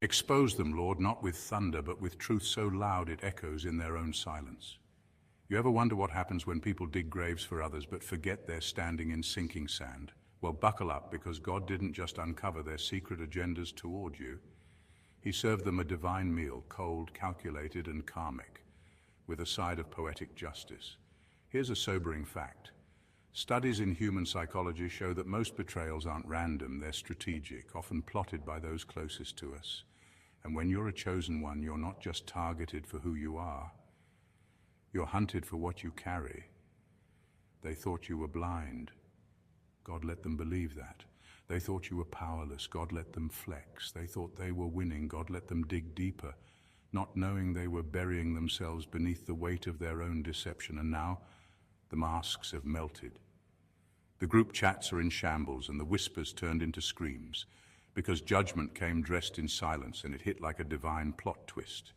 Expose them, Lord, not with thunder, but with truth so loud it echoes in their own silence. You ever wonder what happens when people dig graves for others but forget they're standing in sinking sand? Well, buckle up, because God didn't just uncover their secret agendas toward you. He served them a divine meal, cold, calculated, and karmic, with a side of poetic justice. Here's a sobering fact. Studies in human psychology show that most betrayals aren't random, they're strategic, often plotted by those closest to us. And when you're a chosen one, you're not just targeted for who you are. You're hunted for what you carry. They thought you were blind. God let them believe that. They thought you were powerless. God let them flex. They thought they were winning. God let them dig deeper, not knowing they were burying themselves beneath the weight of their own deception. And now, the masks have melted. The group chats are in shambles, and the whispers turned into screams, because judgment came dressed in silence, and it hit like a divine plot twist.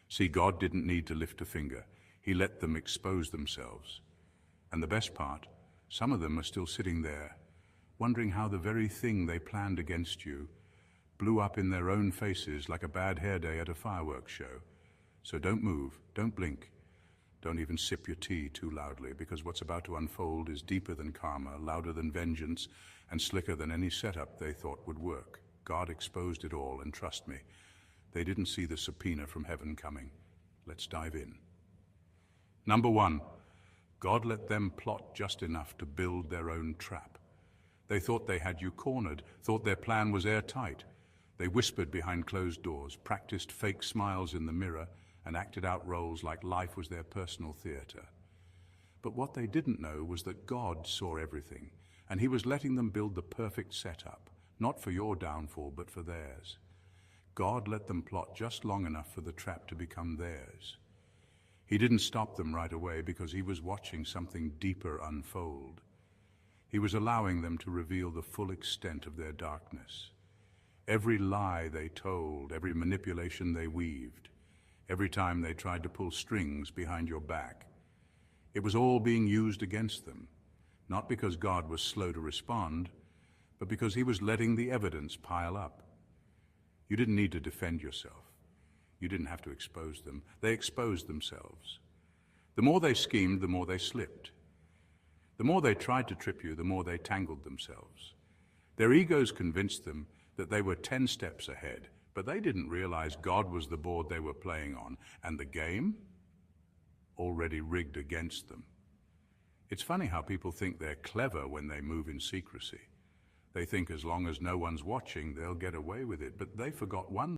See, God didn't need to lift a finger. He let them expose themselves. And the best part, some of them are still sitting there, wondering how the very thing they planned against you blew up in their own faces like a bad hair day at a fireworks show. So don't move, don't blink, don't even sip your tea too loudly, because what's about to unfold is deeper than karma, louder than vengeance, and slicker than any setup they thought would work. God exposed it all, and trust me, they didn't see the subpoena from heaven coming. Let's dive in. Number one, God let them plot just enough to build their own trap. They thought they had you cornered, thought their plan was airtight. They whispered behind closed doors, practiced fake smiles in the mirror, and acted out roles like life was their personal theater. But what they didn't know was that God saw everything, and He was letting them build the perfect setup, not for your downfall, but for theirs. God let them plot just long enough for the trap to become theirs. He didn't stop them right away, because He was watching something deeper unfold. He was allowing them to reveal the full extent of their darkness. Every lie they told, every manipulation they weaved, every time they tried to pull strings behind your back, it was all being used against them, not because God was slow to respond, but because He was letting the evidence pile up. You didn't need to defend yourself. You didn't have to expose them. They exposed themselves. The more they schemed, the more they slipped. The more they tried to trip you, the more they tangled themselves. Their egos convinced them that they were 10 steps ahead, but they didn't realize God was the board they were playing on, and the game already rigged against them. It's funny how people think they're clever when they move in secrecy. They think as long as no one's watching, they'll get away with it, but they forgot one